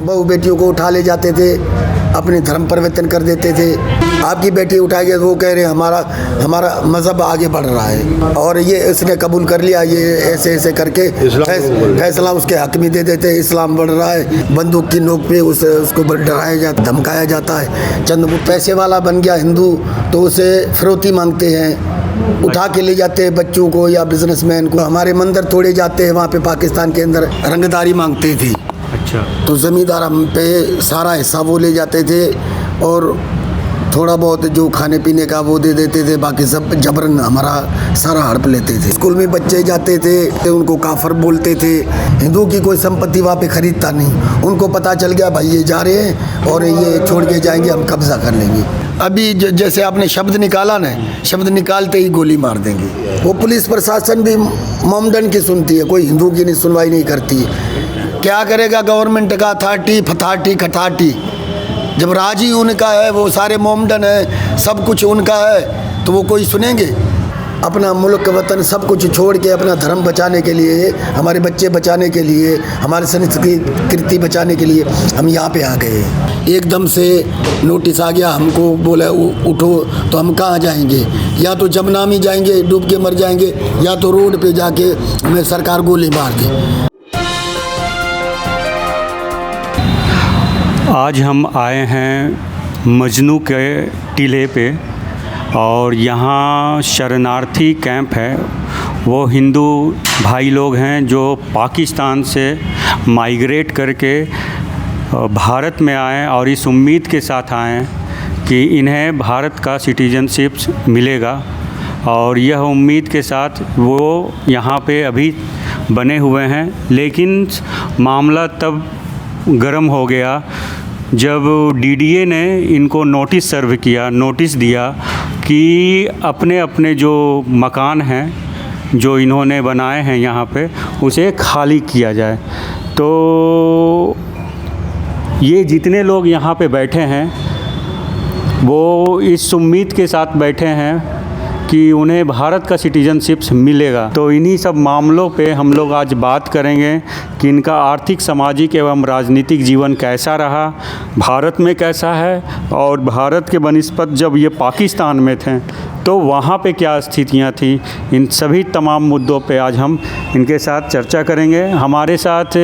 बहू बेटियों को उठा ले जाते थे, अपने धर्म परिवर्तन कर देते थे। आपकी बेटी उठाएंगे तो वो कह रहे हैं हमारा मज़हब आगे बढ़ रहा है, और ये इसने कबूल कर लिया, ये ऐसे ऐसे करके फैसला उसके हक में दे देते। इस्लाम बढ़ रहा है, बंदूक की नोक पे उसको डराया जाता, धमकाया जाता है। चंद पैसे वाला बन गया हिंदू तो उसे फिरौती मांगते हैं, उठा के ले जाते हैं बच्चों को या बिजनेसमैन को। हमारे मंदिर तोड़े जाते हैं वहाँ पे पाकिस्तान के अंदर, रंगदारी मांगते थे। अच्छा, तो ज़मींदार हम पे सारा हिस्सा वो ले जाते थे, और थोड़ा बहुत जो खाने पीने का वो दे देते थे, बाकी सब जबरन हमारा सारा हड़प लेते थे। स्कूल में बच्चे जाते थे, उनको काफर बोलते थे। हिंदू की कोई संपत्ति वहाँ पे खरीदता नहीं। उनको पता चल गया भाई ये जा रहे हैं और ये छोड़ के जाएंगे, हम कब्जा कर लेंगे। अभी जैसे आपने शब्द निकाला ना, शब्द निकालते ही गोली मार देंगे। वो पुलिस प्रशासन भी मोमडन की सुनती है, कोई हिंदू की नहीं सुनवाई नहीं करती। क्या करेगा गवर्नमेंट का अथॉरिटी, फथाटी खटाटी, जब राज ही उनका है, वो सारे मोमडन है, सब कुछ उनका है, तो वो कोई सुनेंगे? अपना मुल्क वतन सब कुछ छोड़ के अपना धर्म बचाने के लिए, हमारे बच्चे बचाने के लिए, हमारे संस्कृति बचाने के लिए हम यहाँ पे आ गए। एकदम से नोटिस आ गया, हमको बोला उठो, तो हम कहाँ जाएंगे? या तो जमुना में जाएंगे, डूब के मर जाएंगे, या तो रोड पे जाके हमें सरकार गोली मार दे। आज हम आए हैं मजनू के टीले पे, और यहाँ शरणार्थी कैंप है। वो हिंदू भाई लोग हैं जो पाकिस्तान से माइग्रेट करके भारत में आए, और इस उम्मीद के साथ आए कि इन्हें भारत का सिटीजनशिप मिलेगा। और यह उम्मीद के साथ वो यहाँ पे अभी बने हुए हैं। लेकिन मामला तब गर्म हो गया जब डीडीए ने इनको नोटिस सर्व किया, नोटिस दिया कि अपने अपने जो मकान हैं जो इन्होंने बनाए हैं यहाँ पे, उसे खाली किया जाए। तो ये जितने लोग यहाँ पे बैठे हैं वो इस उम्मीद के साथ बैठे हैं कि उन्हें भारत का सिटीजनशिप मिलेगा। तो इन्हीं सब मामलों पे हम लोग आज बात करेंगे कि इनका आर्थिक, सामाजिक एवं राजनीतिक जीवन कैसा रहा, भारत में कैसा है, और भारत के बनिस्पत जब ये पाकिस्तान में थे तो वहाँ पे क्या स्थितियाँ थी। इन सभी तमाम मुद्दों पे आज हम इनके साथ चर्चा करेंगे। हमारे साथ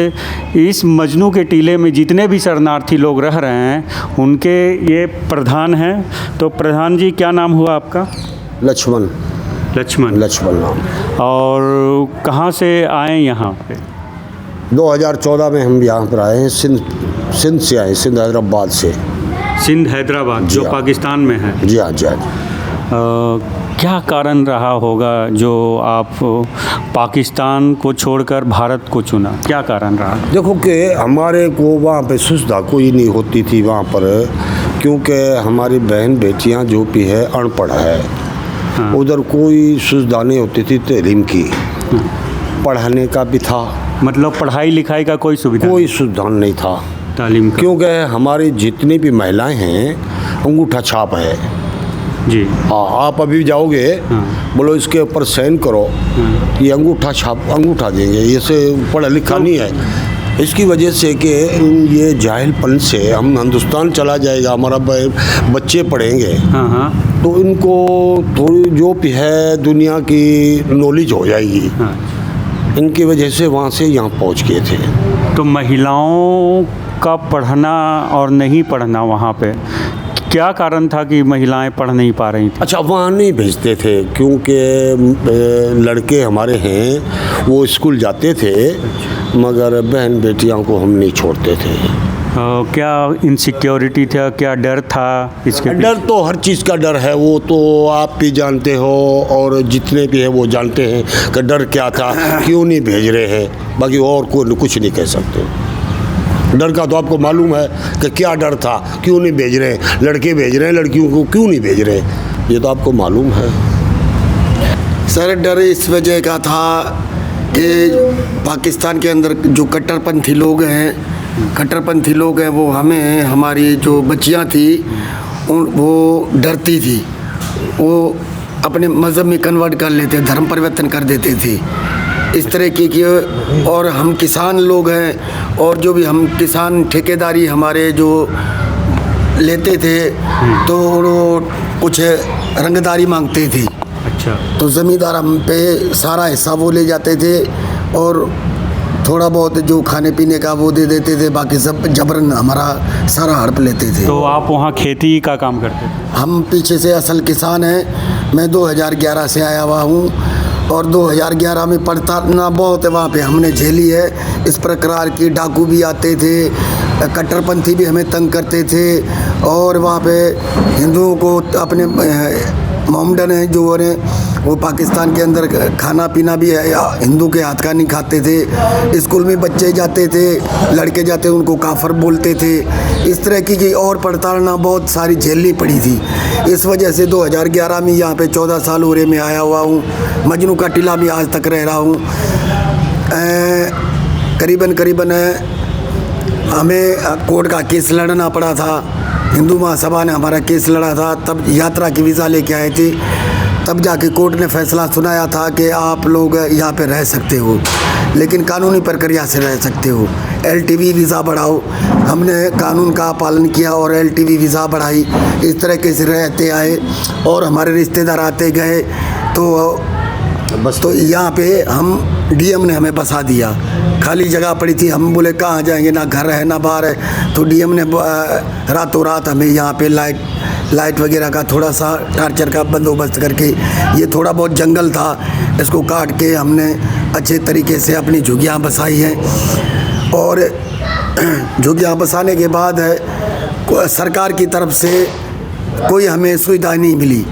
इस मजनू के टीले में जितने भी शरणार्थी लोग रह रहे हैं उनके ये प्रधान हैं। तो प्रधान जी, क्या नाम हुआ आपका? लक्ष्मण नाम। और कहाँ से आए यहाँ पे? 2014 में हम यहाँ पर आए हैं, सिंध से आए, सिंध हैदराबाद से। सिंध हैदराबाद जो पाकिस्तान में है? जी हाँ, जी हाँ। क्या कारण रहा होगा जो आप पाकिस्तान को छोड़कर भारत को चुना? क्या कारण रहा? देखो कि हमारे को वहाँ पे सुविधा कोई नहीं होती थी वहाँ पर, क्योंकि हमारी बहन बेटियाँ जो भी है अनपढ़ है। हाँ। उधर कोई सुविधा नहीं होती थी तालीम की। पढ़ाने का भी था, मतलब पढ़ाई लिखाई का कोई सुविधा नहीं था तालीम का। क्योंकि हमारी जितनी भी महिलाएं हैं अंगूठा छाप है जी। हाँ, आप अभी जाओगे, बोलो इसके ऊपर साइन करो, ये अंगूठा देंगे, ये से पढ़ा लिखा नहीं है। इसकी वजह से कि ये जाहिलपन से हम हिंदुस्तान चला जाएगा, हमारा बच्चे पढ़ेंगे। हाँ। तो इनको थोड़ी जो भी है दुनिया की नॉलेज हो जाएगी। हाँ। इनकी वजह से वहाँ से यहाँ पहुँच गए थे। तो महिलाओं का पढ़ना और नहीं पढ़ना वहाँ पे क्या कारण था कि महिलाएं पढ़ नहीं पा रही थी? अच्छा, वहाँ नहीं भेजते थे क्योंकि लड़के हमारे हैं वो स्कूल जाते थे, मगर बहन बेटियों को हम नहीं छोड़ते थे। क्या इनसिक्योरिटी था, क्या डर था इसके? डर तो हर चीज़ का डर है, वो तो आप भी जानते हो और जितने भी हैं वो जानते हैं कि डर क्या था, क्यों नहीं भेज रहे हैं। बाकी और कोई कुछ नहीं कह सकते। डर का तो आपको मालूम है कि क्या डर था, क्यों नहीं भेज रहे, लड़के भेज रहे हैं, लड़कियों को क्यों नहीं भेज रहे, ये तो आपको मालूम है। सर, डर इस वजह का था कि पाकिस्तान के अंदर जो कट्टरपंथी लोग हैं वो हमें, हमारी जो बच्चियां थी वो डरती थी, वो अपने मज़हब में कन्वर्ट कर लेते, धर्म परिवर्तन कर देते थे। इस तरह की और हम किसान लोग हैं और जो भी हम किसान ठेकेदारी हमारे जो लेते थे तो वो कुछ रंगदारी मांगते थे। अच्छा। तो ज़मींदार हम पे सारा हिस्सा वो ले जाते थे और थोड़ा बहुत जो खाने पीने का वो दे देते थे, बाकी सब जबरन हमारा सारा हड़प लेते थे। तो आप वहाँ खेती का काम करते थे? हम पीछे से असल किसान हैं। मैं 2011 से आया हुआ हूँ और 2011 में पड़ताना बहुत है वहाँ पे हमने झेली है। इस प्रकार की डाकू भी आते थे, कट्टरपंथी भी हमें तंग करते थे और वहाँ पे हिंदुओं को अपने मोहम्मडन हैं जो वो पाकिस्तान के अंदर खाना पीना भी है हिंदू के हाथ का नहीं खाते थे। स्कूल में बच्चे जाते थे, लड़के जाते उनको काफर बोलते थे। इस तरह की और प्रताड़ना बहुत सारी झेलनी पड़ी थी। इस वजह से 2011 में यहाँ पे 14 साल हो रहे में आया हुआ हूँ। मजनू का टीला में आज तक रह रहा हूँ। करीबन हमें कोर्ट का केस लड़ना पड़ा था। हिंदू महासभा ने हमारा केस लड़ा था, तब यात्रा की वीज़ा लेके आए थे। तब जाके कोर्ट ने फैसला सुनाया था कि आप लोग यहाँ पे रह सकते हो, लेकिन कानूनी प्रक्रिया से रह सकते हो। LTV वीज़ा बढ़ाओ। हमने कानून का पालन किया और LTV वीज़ा बढ़ाई। इस तरीके से रहते आए और हमारे रिश्तेदार आते गए तो यहाँ पे हम DM ने हमें बसा दिया। खाली जगह पड़ी थी, हम बोले कहाँ जाएंगे, ना घर है ना बाहर है। तो DM ने रातों रात हमें यहाँ पे लाइट वगैरह का थोड़ा सा टार्चर का बंदोबस्त करके, ये थोड़ा बहुत जंगल था इसको काट के हमने अच्छे तरीके से अपनी झुग्गियाँ बसाई हैं। और झुग्गियाँ बसाने के बाद सरकार की तरफ से कोई हमें सुविधा नहीं मिली,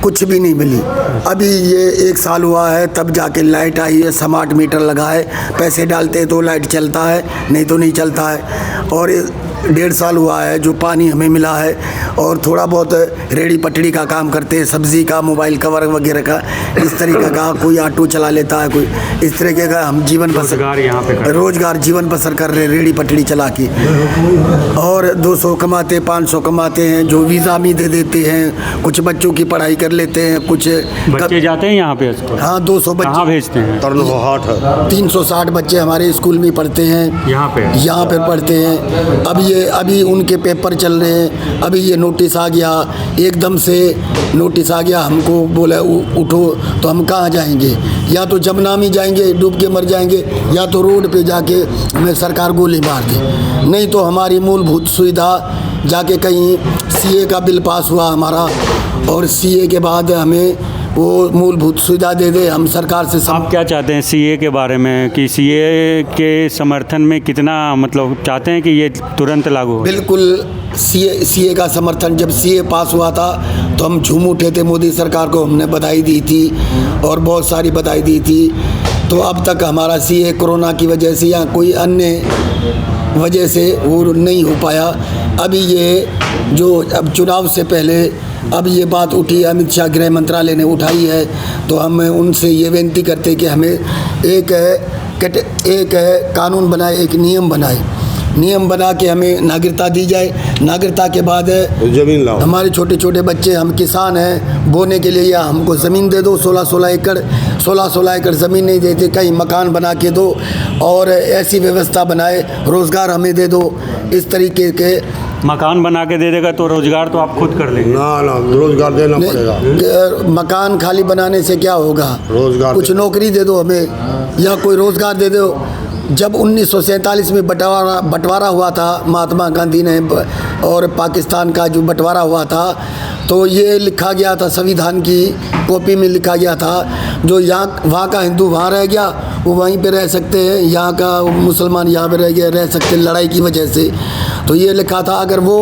कुछ भी नहीं मिली। अभी ये 1 साल हुआ है तब जाके लाइट आई है, स्मार्ट मीटर लगा है, पैसे डालते हैं तो लाइट चलता है, नहीं तो नहीं चलता है। और 1.5 साल हुआ है जो पानी हमें मिला है और थोड़ा बहुत रेड़ी पटड़ी का काम करते हैं, सब्ज़ी का, मोबाइल कवर वगैरह का, इस तरीके का। कोई ऑटो चला लेता है, कोई इस तरीके का हम जीवन बसर यहाँ पे रोज़गार जीवन बसर कर रहे, रेड़ी पटड़ी चला के। और 200 कमाते, 500 कमाते हैं, जो वीज़ा भी दे देते हैं। कुछ बच्चों की पढ़ाई कर लेते हैं, कुछ बच्चे जाते हैं यहाँ पे स्कूल। हाँ, 200 बच्चे कहाँ भेजते हैं? 360 बच्चे हमारे स्कूल में पढ़ते हैं, यहाँ पे पढ़ते हैं। अभी उनके पेपर चल रहे हैं। अभी ये नोटिस आ गया, एकदम से नोटिस आ गया, हमको बोला उठो, तो हम कहाँ जाएंगे? या तो जमुना में जाएंगे, डूब के मर जाएंगे, या तो रोड पे जाके हमें सरकार गोली मार दे। नहीं तो हमारी मूलभूत सुविधा जाके कहीं CA का बिल पास हुआ हमारा, और CA के बाद हमें वो मूलभूत सुविधा दे दे। हम सरकार से आप क्या चाहते हैं CA के बारे में, कि CA के समर्थन में कितना मतलब चाहते हैं कि ये तुरंत लागू हो? बिल्कुल CA का समर्थन। जब CA पास हुआ था तो हम झूम उठे थे, मोदी सरकार को हमने बधाई दी थी और बहुत सारी बधाई दी थी। तो अब तक हमारा CA कोरोना की वजह से या कोई अन्य वजह से वो नहीं हो पाया। अभी ये जो अब चुनाव से पहले अब ये बात उठी, अमित शाह गृह मंत्रालय ने उठाई है, तो हम उनसे ये विनती करते कि हमें एक कानून बनाए, एक नियम बना के हमें नागरिकता दी जाए। नागरिकता के बाद जमीन लाओ। हमारे छोटे छोटे बच्चे, हम किसान हैं, बोने के लिए या हमको ज़मीन दे दो। 16 एकड़ ज़मीन नहीं देते, कहीं मकान बना के दो और ऐसी व्यवस्था बनाए, रोज़गार हमें दे दो। इस तरीके के मकान बना के दे देगा तो रोज़गार तो आप खुद कर लेंगे? ना, रोज़गार देना पड़ेगा। मकान खाली बनाने से क्या होगा? रोज़गार कुछ नौकरी दे दो हमें, या कोई रोज़गार दे दो। जब 1947 में बंटवारा हुआ था महात्मा गांधी ने, और पाकिस्तान का जो बंटवारा हुआ था, तो ये लिखा गया था, संविधान की कॉपी में लिखा गया था, जो वहाँ का हिंदू वहाँ रह गया वो वहीं पे रह सकते हैं, यहाँ का मुसलमान यहाँ पे रह सकते लड़ाई की वजह से। तो ये लिखा था अगर वो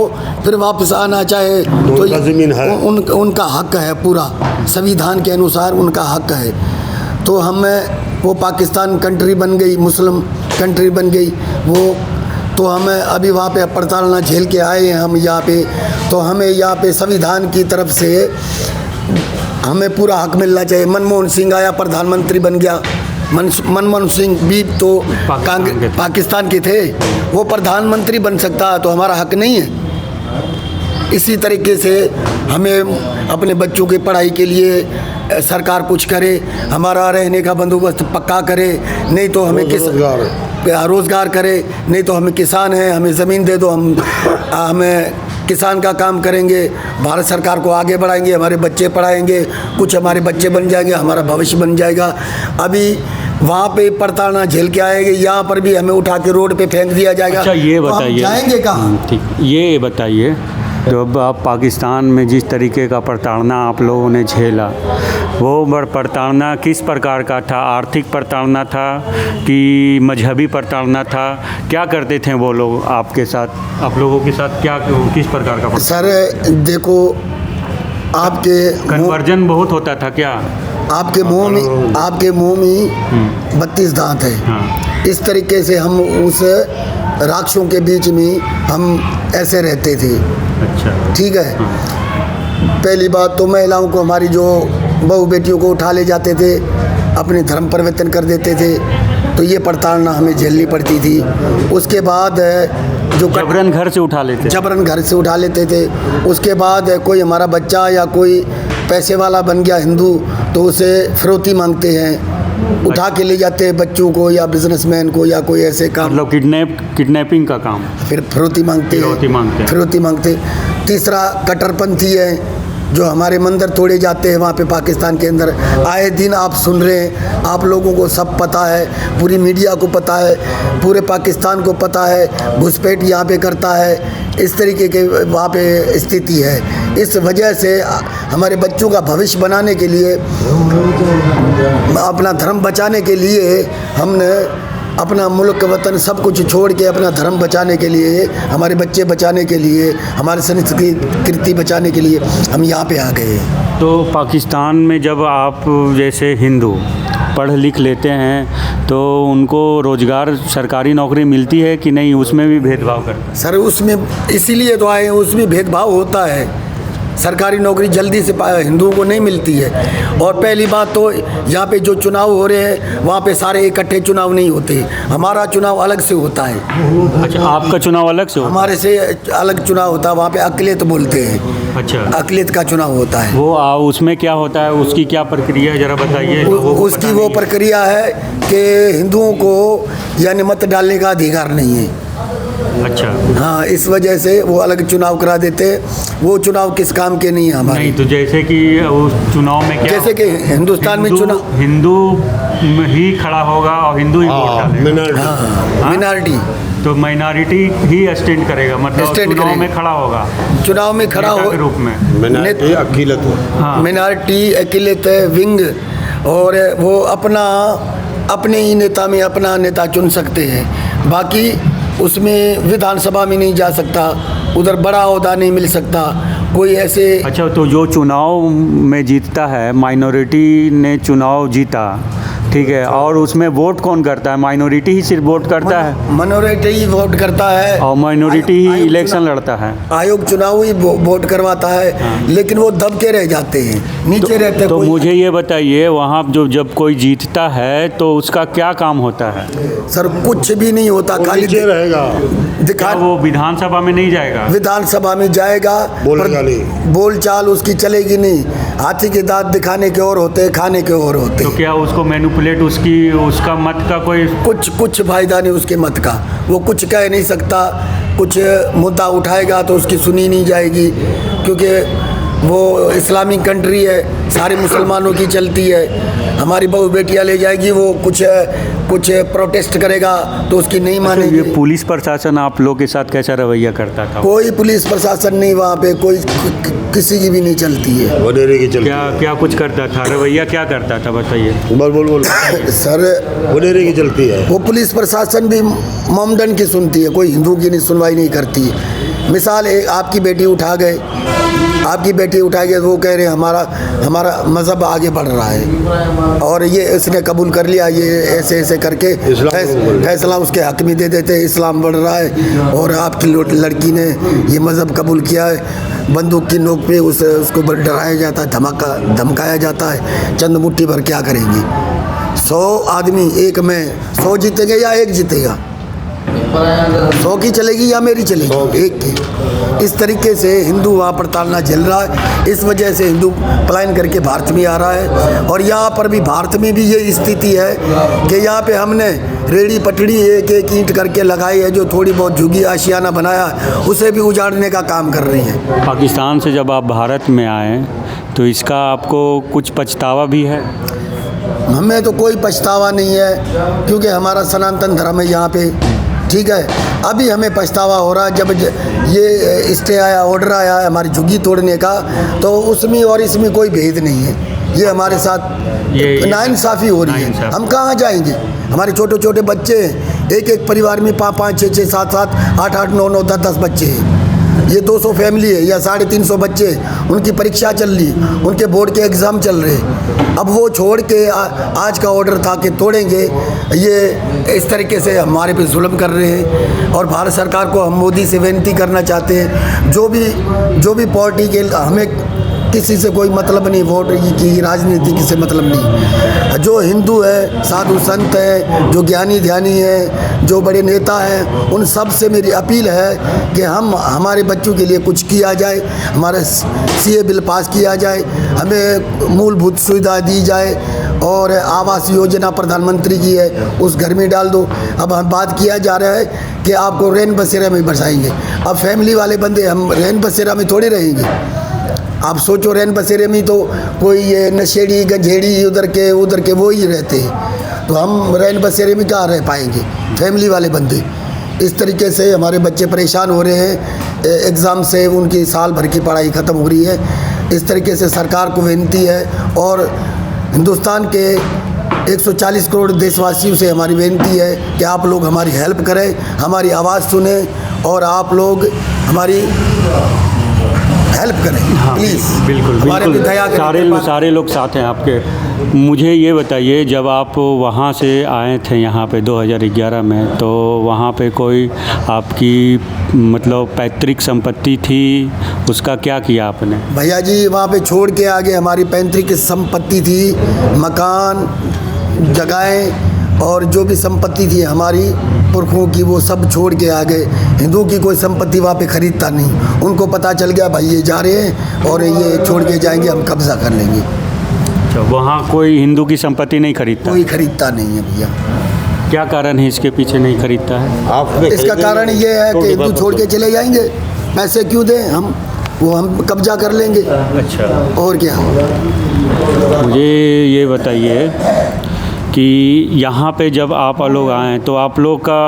फिर वापस आना चाहे तो ज़मीन है, उनका हक है, पूरा संविधान के अनुसार उनका हक है। तो वो पाकिस्तान कंट्री बन गई, मुस्लिम कंट्री बन गई वो, तो हमें अभी वहाँ पे प्रताड़ना झेल के आए हैं हम यहाँ पे। तो हमें यहाँ पे संविधान की तरफ से हमें पूरा हक मिलना चाहिए। मनमोहन सिंह आया, प्रधानमंत्री बन गया। मनमोहन सिंह भी तो पाकिस्तान के थे, वो प्रधानमंत्री बन सकता, तो हमारा हक नहीं है? इसी तरीके से हमें अपने बच्चों की पढ़ाई के लिए सरकार कुछ करे, हमारा रहने का बंदोबस्त पक्का करे, नहीं तो हमें रोज़गार करे, नहीं तो हमें किसान हैं, हमें ज़मीन दे दो, हमें किसान का काम करेंगे, भारत सरकार को आगे बढ़ाएंगे, हमारे बच्चे पढ़ाएंगे, कुछ हमारे बच्चे बन जाएंगे, हमारा भविष्य बन जाएगा। अभी वहाँ पे प्रताड़ना झेल के आएंगे, यहाँ पर भी हमें उठा के रोड पे फेंक दिया जाएगा। अच्छा, ये तो हम बताइए, जाएंगे कहाँ? ठीक, ये बताइए, जब आप पाकिस्तान में जिस तरीके का प्रताड़ना आप लोगों ने झेला, वो प्रताड़ना किस प्रकार का था? आर्थिक प्रताड़ना था कि मजहबी प्रताड़ना था? क्या करते थे वो लोग आपके साथ, आप लोगों के साथ क्या, किस प्रकार का? सर देखो, आपके कन्वर्जन बहुत होता था क्या? आपके मुंह में 32 दांत है। हाँ। इस तरीके से हम उस राक्षसों के बीच में हम ऐसे रहते थे। अच्छा, ठीक है। हाँ। पहली बात तो महिलाओं को, हमारी जो बहू बेटियों को उठा ले जाते थे, अपने धर्म परिवर्तन कर देते थे, तो ये प्रताड़ना हमें झेलनी पड़ती थी। उसके बाद जो जबरन घर से उठा लेते, जबरन घर से उठा लेते थे। उसके बाद कोई हमारा बच्चा या कोई पैसे वाला बन गया हिंदू, तो उसे फिरौती मांगते हैं, उठा के ले जाते हैं बच्चों को या बिजनेसमैन को या कोई ऐसे काम, मतलब किडनैपिंग का काम, फिर फिरौती मांगते हैं। तीसरा कट्टरपंथी है, जो हमारे मंदिर तोड़े जाते हैं वहाँ पे पाकिस्तान के अंदर। आए दिन आप सुन रहे हैं, आप लोगों को सब पता है, पूरी मीडिया को पता है, पूरे पाकिस्तान को पता है, घुसपैठ यहाँ पे करता है। इस तरीके के वहाँ पे स्थिति है। इस वजह से हमारे बच्चों का भविष्य बनाने के लिए, अपना धर्म बचाने के लिए, हमने अपना मुल्क वतन सब कुछ छोड़ के अपना धर्म बचाने के लिए, हमारे बच्चे बचाने के लिए, हमारे संस्कृति बचाने के लिए हम यहाँ पे आ गए। तो पाकिस्तान में जब आप जैसे हिंदू पढ़ लिख लेते हैं तो उनको रोज़गार, सरकारी नौकरी मिलती है कि नहीं? उसमें भी भेदभाव करते हैं? सर उसमें इसीलिए तो आए, उसमें भेदभाव होता है। सरकारी नौकरी जल्दी से हिंदुओं को नहीं मिलती है। और पहली बात तो यहाँ पे जो चुनाव हो रहे हैं, वहाँ पे सारे इकट्ठे चुनाव नहीं होते, हमारा चुनाव अलग से होता है। अच्छा, आपका चुनाव अलग से होता है? हमारे से अलग चुनाव होता है, वहाँ पे अक़लियत बोलते हैं। अच्छा, अक़लियत का चुनाव होता है। वो उसमें क्या होता है, उसकी क्या प्रक्रिया है, ज़रा बताइए। उसकी वो प्रक्रिया है कि हिंदुओं को यानी मत डालने का अधिकार नहीं है। अच्छा, हाँ, इस वजह से वो अलग चुनाव करा देते। वो चुनाव किस काम के नहीं है हमारे। नहीं, तो जैसे कि उस चुनाव में क्या, जैसे कि हिंदुस्तान में चुनाव हिंदू ही खड़ा होगा और हिंदू ही वोट डालेगा। मिनॉरिटी, तो माइनॉरिटी ही स्टैंड करेगा, मतलब चुनाव में खड़ा होगा, चुनाव में खड़ा हो के रूप में। मिनॉरिटी अकेले विंग, और वो अपने ही नेता में अपना नेता चुन सकते हैं। बाकी उसमें विधानसभा में नहीं जा सकता, उधर बड़ा ओहदा नहीं मिल सकता, कोई ऐसे। अच्छा, तो जो चुनाव में जीतता है, माइनॉरिटी ने चुनाव जीता, ठीक है, और उसमें वोट कौन करता है? माइनॉरिटी ही सिर्फ वोट करता है? माइनॉरिटी ही वोट करता है और माइनॉरिटी ही इलेक्शन लड़ता है। आयोग चुनाव ही वोट करवाता है। लेकिन वो दब के रह जाते हैं, नीचे रहते हैं। तो मुझे ये बताइए, वहाँ जब कोई जीतता है तो उसका क्या काम होता है? सर कुछ भी नहीं होता, खाली रहेगा। क्या वो विधानसभा में नहीं जाएगा? विधानसभा में जाएगा, बोल चाल उसकी चलेगी नहीं। हाथी के दांत दिखाने के और होते हैं, खाने के और होते हैं। तो क्या उसको मैनिपुलेट, उसका मत का कोई कुछ फायदा नहीं उसके मत का। वो कुछ कह नहीं सकता, कुछ मुद्दा उठाएगा तो उसकी सुनी नहीं जाएगी, क्योंकि वो इस्लामिक कंट्री है, सारे मुसलमानों की चलती है। हमारी बहू बेटियां ले जाएगी, वो कुछ प्रोटेस्ट करेगा तो उसकी नहीं मानेगी। ये पुलिस प्रशासन आप लोग के साथ कैसा रवैया करता था? कोई पुलिस प्रशासन नहीं वहाँ पे, कोई किसी की भी नहीं चलती है। वडेरे की चलती क्या कुछ करता था? रवैया क्या करता था, बताइए। बोल सर वडेरे की चलती है। वो पुलिस प्रशासन भी मोमडन की सुनती है, कोई हिंदू की नहीं सुनवाई नहीं करती है। मिसाल आपकी बेटी उठा गए, वो कह रहे हैं हमारा मज़हब आगे बढ़ रहा है, और ये इसने कबूल कर लिया, ये ऐसे करके फैसला उसके हक में दे देते हैं, इस्लाम बढ़ रहा है और आपकी लड़की ने ये मज़हब कबूल किया है। बंदूक की नोक पे उसको डराया जाता है, धमकाया जाता है। चंद मुट्ठी भर क्या करेंगे? 100 आदमी एक में 100 जीतेंगे या एक जीतेगा? 100 की चलेगी या मेरी चलेगी, एक की। इस तरीके से हिंदू वहाँ पर ताड़ना झेल रहा है। इस वजह से हिंदू पलायन करके भारत में आ रहा है। और यहाँ पर भी भारत में भी ये स्थिति है कि यहाँ पे हमने रेड़ी पटड़ी एक एक ईंट करके लगाई है, जो थोड़ी बहुत झुग्गी आशियाना बनाया उसे भी उजाड़ने का काम कर रही है। पाकिस्तान से जब आप भारत में आए तो इसका आपको कुछ पछतावा भी है? हमें तो कोई पछतावा नहीं है, क्योंकि हमारा सनातन धर्म है यहाँ पे, ठीक है। अभी हमें पछतावा हो रहा है जब ये स्टे आया, ऑर्डर आया है हमारी झुग्गी तोड़ने का, तो उसमें और इसमें कोई भेद नहीं है। ये हमारे साथ नाइंसाफ़ी हो रही है। हम कहाँ जाएंगे? हमारे छोटे छोटे बच्चे हैं, एक एक परिवार में 5-5, 6-6, 7-7, 8-8, 9-9, 10-10 बच्चे हैं। ये 200 फैमिली है या 350 बच्चे, उनकी परीक्षा चल रही, उनके बोर्ड के एग्ज़ाम चल रहे। अब वो छोड़ के आज का ऑर्डर था कि तोड़ेंगे, ये इस तरीके से हमारे पे जुल्म कर रहे हैं। और भारत सरकार को हम मोदी से विनती करना चाहते हैं, जो भी पार्टी के, हमें किसी से कोई मतलब नहीं, वोट की राजनीति से मतलब नहीं। जो हिंदू है, साधु संत हैं, जो ज्ञानी ध्यानी हैं, जो बड़े नेता हैं, उन सब से मेरी अपील है कि हमारे बच्चों के लिए कुछ किया जाए, हमारा सीए बिल पास किया जाए, हमें मूलभूत सुविधा दी जाए। और आवास योजना प्रधानमंत्री की है, उस घर में डाल दो। अब हम बात किया जा रहा है कि आपको रैन बसेरा में बसाएंगे। अब फैमिली वाले बंदे हम रैन बसेरा में थोड़े रहेंगे। आप सोचो, रैन बसेरे में तो कोई ये नशेड़ी गंजेड़ी उधर के वो ही रहते हैं, तो हम रैन बसेरे में कहाँ रह पाएंगे फैमिली वाले बंदे। इस तरीके से हमारे बच्चे परेशान हो रहे हैं, एग्ज़ाम से उनकी साल भर की पढ़ाई ख़त्म हो रही है। इस तरीके से सरकार को विनती है और हिंदुस्तान के 140 करोड़ देशवासियों से हमारी विनती है कि आप लोग हमारी हेल्प करें, हमारी आवाज़ सुने और आप लोग हमारी हेल्प करें। हाँ, प्लीज़ बिल्कुल हमारे पे दया करें। सारे लोग साथ हैं आपके। मुझे ये बताइए, जब आप वहाँ से आए थे यहाँ पे 2011 में, तो वहाँ पे कोई आपकी मतलब पैतृक संपत्ति थी, उसका क्या किया आपने? भैया जी, वहाँ पे छोड़ के आगे हमारी पैतृक संपत्ति थी, मकान, जगहें और जो भी संपत्ति थी हमारी पुरखों की, वो सब छोड़ के आ गए। हिंदू की कोई संपत्ति वहाँ पे खरीदता नहीं। उनको पता चल गया भाई ये जा रहे हैं और ये छोड़ के जाएंगे, हम कब्जा कर लेंगे। तो वहाँ कोई हिंदू की संपत्ति नहीं खरीदता? कोई खरीदता नहीं है भैया। क्या कारण है इसके पीछे नहीं खरीदता है? इसका कारण ये है कि हिंदू छोड़ के चले जाएंगे, पैसे क्यों दें हम, वो हम कब्जा कर लेंगे। अच्छा, और क्या? मुझे ये बताइए कि यहाँ पे जब आप लोग आए तो आप लोग का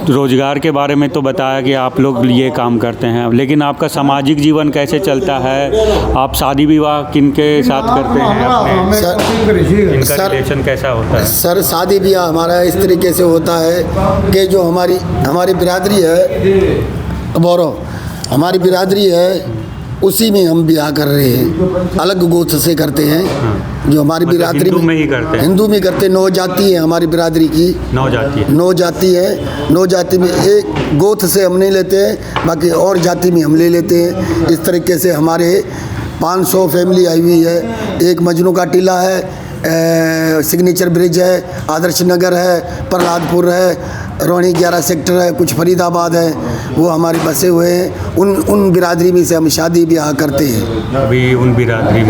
रोज़गार के बारे में तो बताया कि आप लोग ये काम करते हैं, लेकिन आपका सामाजिक जीवन कैसे चलता है? आप शादी विवाह किन के साथ करते हैं अपने? इनका रिलेशन कैसा होता है? सर, शादी ब्याह हमारा इस तरीके से होता है कि जो हमारी बिरादरी है, गौरव, हमारी बिरादरी है, उसी में हम ब्याह कर रहे हैं। अलग गोत्र से करते हैं। जो हमारी मतलब बिरादरी हिंदू में ही करते हैं? हिंदू में करते। 9 जाति है हमारी बिरादरी की। 9 जाति है? 9 जाति है। 9 जाति में एक गोत्र से हम नहीं लेते हैं, बाकी और जाति में हम ले लेते हैं। इस तरीके से हमारे 500 फैमिली आई हुई है। एक मजनू का टीला है, सिग्नेचर ब्रिज है, आदर्श नगर है, प्रहलादपुर है, रोहिणी 11 सेक्टर है, कुछ फरीदाबाद है, वो हमारे बसे हुए हैं। उन बिरादरी में से हम शादी ब्याह करते हैं। अभी उन बिरादरी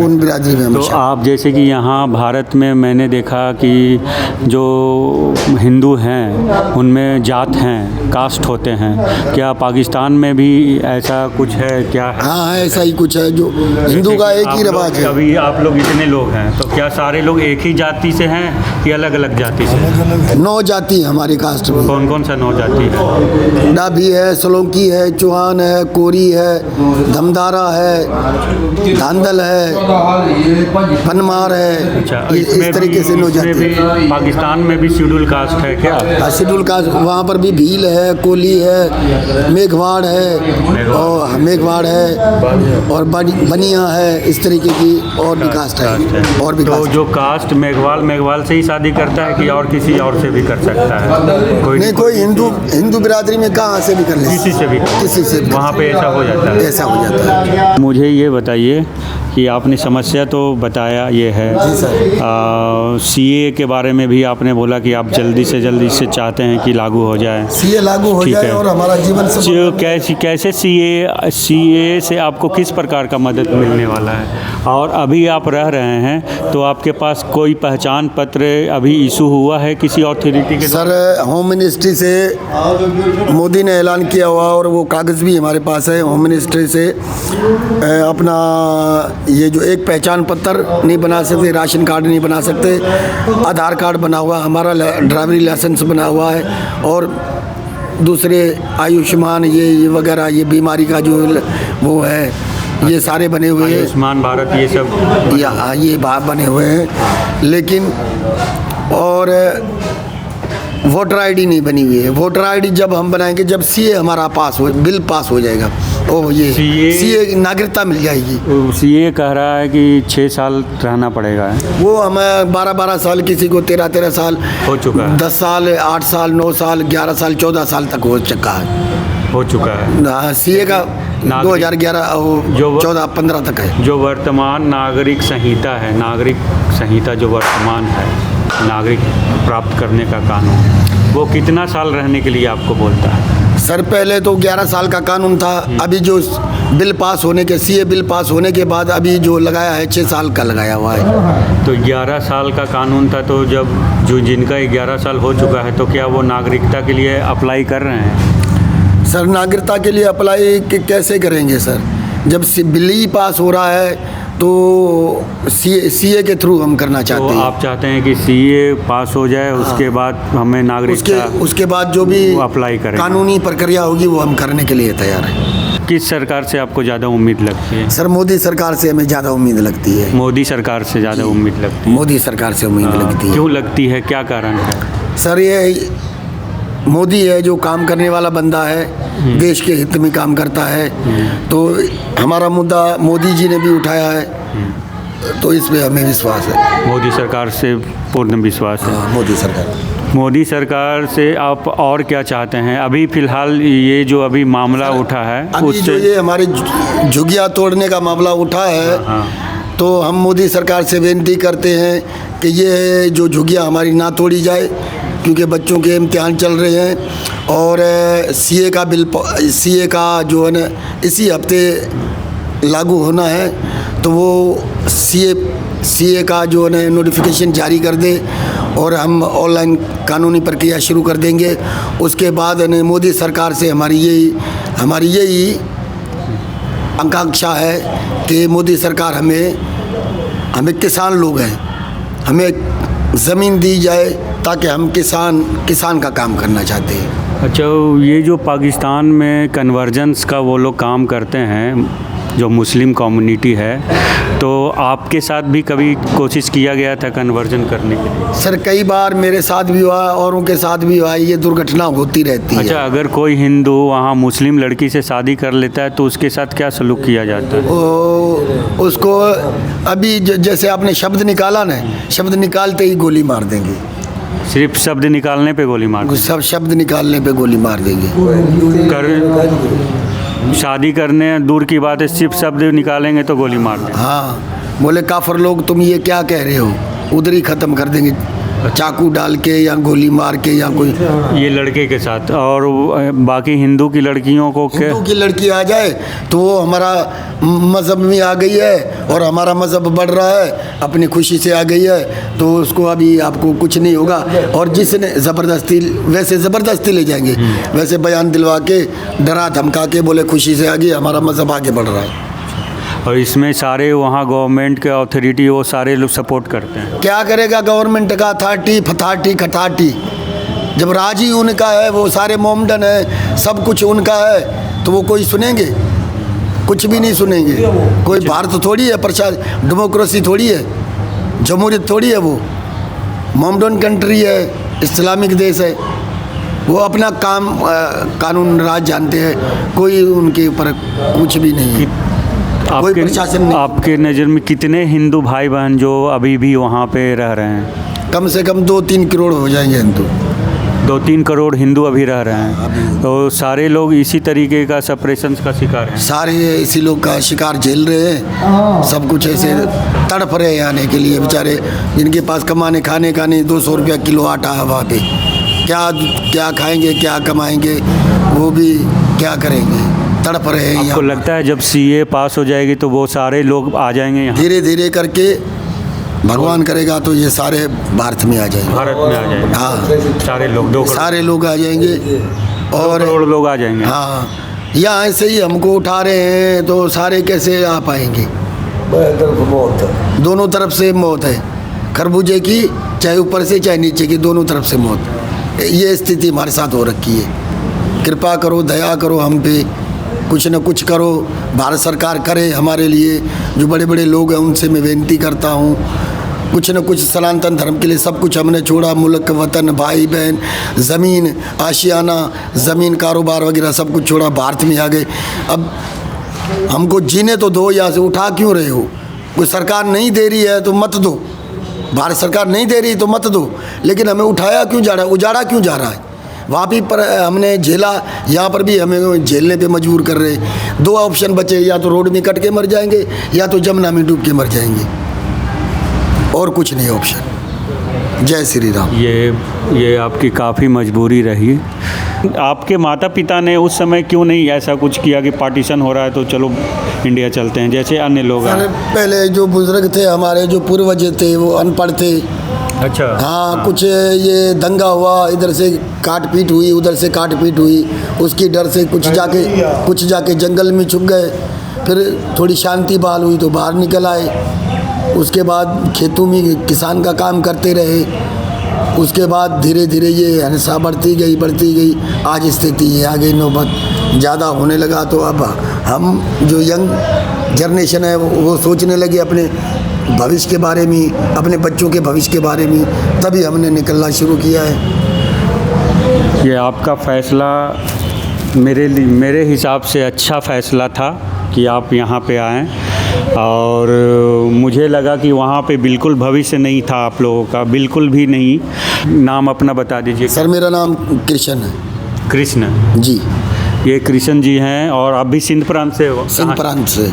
में हम तो आप जैसे कि यहाँ भारत में मैंने देखा कि जो हिंदू हैं उनमें जात हैं, कास्ट होते हैं। क्या पाकिस्तान में भी ऐसा कुछ है क्या? हाँ, ऐसा ही कुछ है। जो हिंदू का एक ही रिवाज है। अभी आप लोग इतने लोग हैं, तो क्या सारे लोग एक ही जाति से हैं या अलग अलग जाति से? 9 जाति हमारी कास्ट में। कौन कौन सा 9 जाति है? डाभी है, सोलंकी है, चौहान है, कोरी है, धमदारा है, धांधल है, पनमार है। अच्छा, इस तरीके से 9 जाति। पाकिस्तान में भी शेड्यूल कास्ट है क्या? शेड्यूल कास्ट वहाँ पर भी भील है, कोली है, मेघवाड़ है और मेघवाड़ है और बनिया है। इस तरीके की और भी कास्ट है। और भी तो जो कास्ट मेघवाल से ही शादी करता है कि और किसी और से भी कर सकता है? कोई हिंदू बिरादरी में कहाँ से भी कर ले, किसी से भी वहाँ पे ऐसा हो जाता है? ऐसा हो जाता है। मुझे ये बताइए कि आपने समस्या तो बताया ये है। जी सर। सीए के बारे में भी आपने बोला कि आप जल्दी से जल्दी से चाहते हैं कि लागू हो जाए। सीए लागू हो ठीक जाए है। और हमारा जीवन जो कैसे सीए से आपको किस प्रकार का मदद मिलने वाला है? और अभी आप रह रहे हैं तो आपके पास कोई पहचान पत्र अभी इशू हुआ है किसी अथॉरिटी के? सर होम मिनिस्ट्री से मोदी ने ऐलान किया हुआ और वो कागज़ भी हमारे पास है। होम मिनिस्ट्री से अपना ये जो एक पहचान पत्र नहीं बना सकते, राशन कार्ड नहीं बना सकते, आधार कार्ड बना हुआ, हमारा ड्राइवरी लाइसेंस बना हुआ है और दूसरे आयुष्मान ये वगैरह ये बीमारी का जो वो है ये सारे बने हुए हैं। आयुष्मान भारत ये सब ये बने हुए हैं, लेकिन और वोटर आईडी नहीं बनी हुई है। वोटर आईडी जब हम बनाएंगे, जब सीए हमारा बिल पास हो जाएगा, ओ ये सीए नागरिकता मिल जाएगी। सीए कह रहा है कि 6 साल रहना पड़ेगा। वो हमें 12-12 साल, किसी को 13-13 साल हो चुका है, 10 साल, 8 साल, 9 साल, 11 साल, 14 साल तक हो चुका है। सीए का 2011 जो 14-15 तक है। जो वर्तमान नागरिक संहिता जो वर्तमान है, नागरिक प्राप्त करने का कानून, वो कितना साल रहने के लिए आपको बोलता है? सर पहले तो 11 साल का कानून था, अभी जो बिल पास होने के सीए बिल पास होने के बाद अभी जो लगाया है 6 साल का लगाया हुआ है। तो 11 साल का कानून था, तो जब जिनका 11 साल हो चुका है तो क्या वो नागरिकता के लिए अप्लाई कर रहे हैं? सर नागरिकता के लिए अप्लाई कैसे करेंगे सर? जब बिल ही पास हो रहा है तो सीए के थ्रू हम करना चाहते हैं। तो आप चाहते हैं कि सीए पास हो जाए, उसके बाद हमें नागरिकता, उसके बाद जो भी अप्लाई करें, कानूनी प्रक्रिया होगी वो हम करने के लिए तैयार हैं। किस सरकार से आपको ज़्यादा उम्मीद लगती है? सर मोदी सरकार से हमें ज़्यादा उम्मीद लगती है। मोदी सरकार से ज़्यादा उम्मीद लगती है? मोदी सरकार से उम्मीद लगती है। क्यों लगती है, क्या कारण है? सर ये मोदी है जो काम करने वाला बंदा है, देश के हित में काम करता है, तो हमारा मुद्दा मोदी जी ने भी उठाया है, तो इस पे हमें विश्वास है। मोदी सरकार से पूर्ण विश्वास है। मोदी सरकार से आप और क्या चाहते हैं? अभी फ़िलहाल ये जो अभी मामला उठा है, अभी जो ये हमारे झुग्गियाँ तोड़ने का मामला उठा है, तो हम मोदी सरकार से विनती करते हैं कि ये जो झुग्गियाँ हमारी ना तोड़ी जाए, क्योंकि बच्चों के इम्तिहान चल रहे हैं और सीए का जो है ना इसी हफ्ते लागू होना है, तो वो सीए का जो है ना नोटिफिकेशन जारी कर दे और हम ऑनलाइन कानूनी प्रक्रिया शुरू कर देंगे। उसके बाद मोदी सरकार से हमारी यही आकांक्षा है कि मोदी सरकार हमें किसान लोग हैं, हमें ज़मीन दी जाए ताकि हम किसान का काम करना चाहते हैं। अच्छा, ये जो पाकिस्तान में कन्वर्जेंस का वो लोग काम करते हैं, जो मुस्लिम कम्युनिटी है, तो आपके साथ भी कभी कोशिश किया गया था कन्वर्जन करने के लिए? सर कई बार मेरे साथ भी हुआ, औरों के साथ भी हुआ, ये दुर्घटना होती रहती है। अच्छा, अगर कोई हिंदू वहाँ मुस्लिम लड़की से शादी कर लेता है तो उसके साथ क्या सलूक किया जाता है? उसको अभी जैसे आपने शब्द निकाला ना, शब्द निकालते ही गोली मार देंगे। सिर्फ शब्द निकालने पे गोली मार देंगे? सब शब्द निकालने पे गोली मार देंगे। शादी करने दूर की बात है, सिर्फ शब्द निकालेंगे तो गोली मार देंगे। हाँ, बोले काफिर लोग तुम ये क्या कह रहे हो, उधर ही ख़त्म कर देंगे, चाकू डाल के या गोली मार के या कोई। ये लड़के के साथ, और बाकी हिंदू की लड़कियों को क्या? हिंदू की लड़की आ जाए तो वो हमारा मज़हब में आ गई है और हमारा मज़हब बढ़ रहा है, अपनी खुशी से आ गई है, तो उसको अभी आपको कुछ नहीं होगा। और जिसने ज़बरदस्ती ले जाएंगे, वैसे बयान दिलवा के डरा धमका के बोले खुशी से आ गई, हमारा मज़हब आगे बढ़ रहा है। और इसमें सारे वहाँ गवर्नमेंट के अथॉरिटी वो सारे लोग सपोर्ट करते हैं? क्या करेगा गवर्नमेंट का अथॉरिटी खथाटी, जब राजी उनका है, वो सारे मोमडन है, सब कुछ उनका है, तो वो कोई सुनेंगे? कुछ भी नहीं सुनेंगे। कोई भारत थोड़ी है, प्रशासन डेमोक्रेसी थोड़ी है, जमहूरियत थोड़ी है, वो मोमडन कंट्री है, इस्लामिक देश है। वो अपना काम कानून राज जानते हैं, कोई उनके ऊपर कुछ भी नहीं है। कोई प्रशासन नहीं। आपके नज़र में कितने हिंदू भाई बहन जो अभी भी वहाँ पे रह रहे हैं? कम से कम 2-3 करोड़ हो जाएंगे हिंदू। 2-3 करोड़ हिंदू अभी रह रहे हैं, तो सारे लोग इसी तरीके का सप्रेशन का शिकार हैं। सारे इसी लोग का शिकार झेल रहे हैं, सब कुछ ऐसे तड़प रहे हैं आने के लिए बेचारे, जिनके पास कमाने खाने का नहीं, 200 रुपया किलो आटा है वहाँ पे, क्या क्या खाएंगे, क्या कमाएंगे, वो भी क्या करेंगे, तड़प रहे हैं। आपको लगता है जब सीए पास हो जाएगी तो वो सारे लोग आ जाएंगे यहाँ? धीरे धीरे करके भगवान करेगा तो ये सारे भारत में आ जाएंगे। भारत में आ जाएंगे, हाँ, सारे लोग 2 करोड़, सारे लोग आ जाएंगे 2 और करोड़ लोग आ जाएंगे। हाँ, यहाँ ऐसे ही हमको उठा रहे हैं तो सारे कैसे आ पाएंगे? दोनों तरफ से मौत है, खरबूजे की चाहे ऊपर से चाहे नीचे की, दोनों तरफ से मौत। ये स्थिति हमारे साथ हो रखी है। कृपा करो, दया करो, हम पे कुछ न कुछ करो, भारत सरकार करे हमारे लिए। जो बड़े बड़े लोग हैं उनसे मैं विनती करता हूँ, कुछ न कुछ सनातन धर्म के लिए सब कुछ हमने छोड़ा, मुल्क वतन भाई बहन ज़मीन आशियाना ज़मीन कारोबार वगैरह सब कुछ छोड़ा, भारत में आ गए। अब हमको जीने तो दो, यहाँ से उठा क्यों रहे हो? कोई सरकार नहीं दे रही है तो मत दो, भारत सरकार नहीं दे रही तो मत दो, लेकिन हमें उठाया क्यों जा रहा है, उजाड़ा क्यों जा रहा है? वहाँ भी पर हमने झेला, यहाँ पर भी हमें झेलने पे मजबूर कर रहे। 2 ऑप्शन बचे, या तो रोड में कट के मर जाएंगे या तो जमुना में डूब के मर जाएंगे, और कुछ नहीं ऑप्शन। जय श्री राम। ये आपकी काफ़ी मजबूरी रही। आपके माता पिता ने उस समय क्यों नहीं ऐसा कुछ किया कि पार्टीशन हो रहा है तो चलो इंडिया चलते हैं, जैसे अन्य लोग हैं? पहले जो बुजुर्ग थे हमारे, जो पूर्वज थे, वो अनपढ़ थे। अच्छा, हाँ, कुछ ये दंगा हुआ, इधर से काट पीट हुई, उधर से काट पीट हुई, उसकी डर से कुछ जाके जंगल में छुप गए, फिर थोड़ी शांति बहाल हुई तो बाहर निकल आए। उसके बाद खेतों में किसान का काम करते रहे। उसके बाद धीरे धीरे ये हिंसा बढ़ती गई, आज स्थिति है, आगे नौबत ज़्यादा होने लगा। तो अब हम जो यंग जनरेशन है वो सोचने लगे अपने भविष्य के बारे में, अपने बच्चों के भविष्य के बारे में, तभी हमने निकलना शुरू किया है। ये आपका फ़ैसला मेरे हिसाब से अच्छा फ़ैसला था कि आप यहाँ पे आएँ, और मुझे लगा कि वहाँ पे बिल्कुल भविष्य नहीं था आप लोगों का, बिल्कुल भी नहीं। नाम अपना बता दीजिए। सर मेरा नाम कृष्ण है। कृष्ण जी। ये कृष्ण जी हैं, और आप भी सिंध प्रांत से हो? सिंध प्रांत से।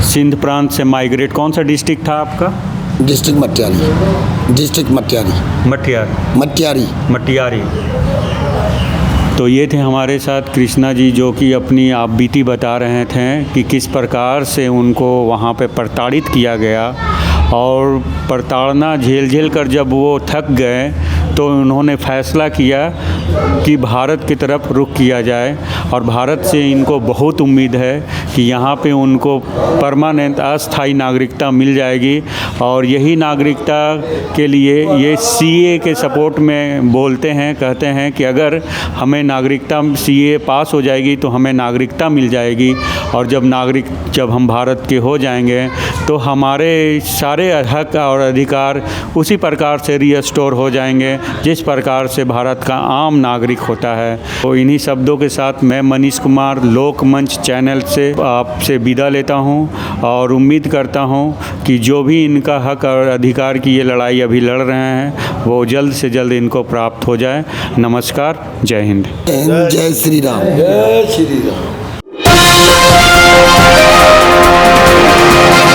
सिंध प्रांत से माइग्रेट। कौन सा डिस्ट्रिक्ट था आपका? डिस्ट्रिक्ट मटियारी। तो ये थे हमारे साथ कृष्णा जी, जो कि अपनी आप बीती बता रहे थे कि किस प्रकार से उनको वहाँ पे प्रताड़ित किया गया, और प्रताड़ना झेल कर जब वो थक गए तो उन्होंने फ़ैसला किया कि भारत की तरफ रुख किया जाए, और भारत से इनको बहुत उम्मीद है कि यहाँ पे उनको परमानेंट अस्थायी नागरिकता मिल जाएगी। और यही नागरिकता के लिए ये सीए के सपोर्ट में बोलते हैं, कहते हैं कि अगर हमें नागरिकता सीए पास हो जाएगी तो हमें नागरिकता मिल जाएगी, और जब हम भारत के हो जाएंगे तो हमारे सारे हक और अधिकार उसी प्रकार से रीस्टोर हो जाएंगे जिस प्रकार से भारत का आम नागरिक होता है। तो इन्हीं शब्दों के साथ मैं मनीष कुमार लोकमंच चैनल से आपसे विदा लेता हूं, और उम्मीद करता हूं कि जो भी इनका हक और अधिकार की ये लड़ाई अभी लड़ रहे हैं वो जल्द से जल्द इनको प्राप्त हो जाए। नमस्कार, जय हिंद। जय श्री राम। जय श्री राम।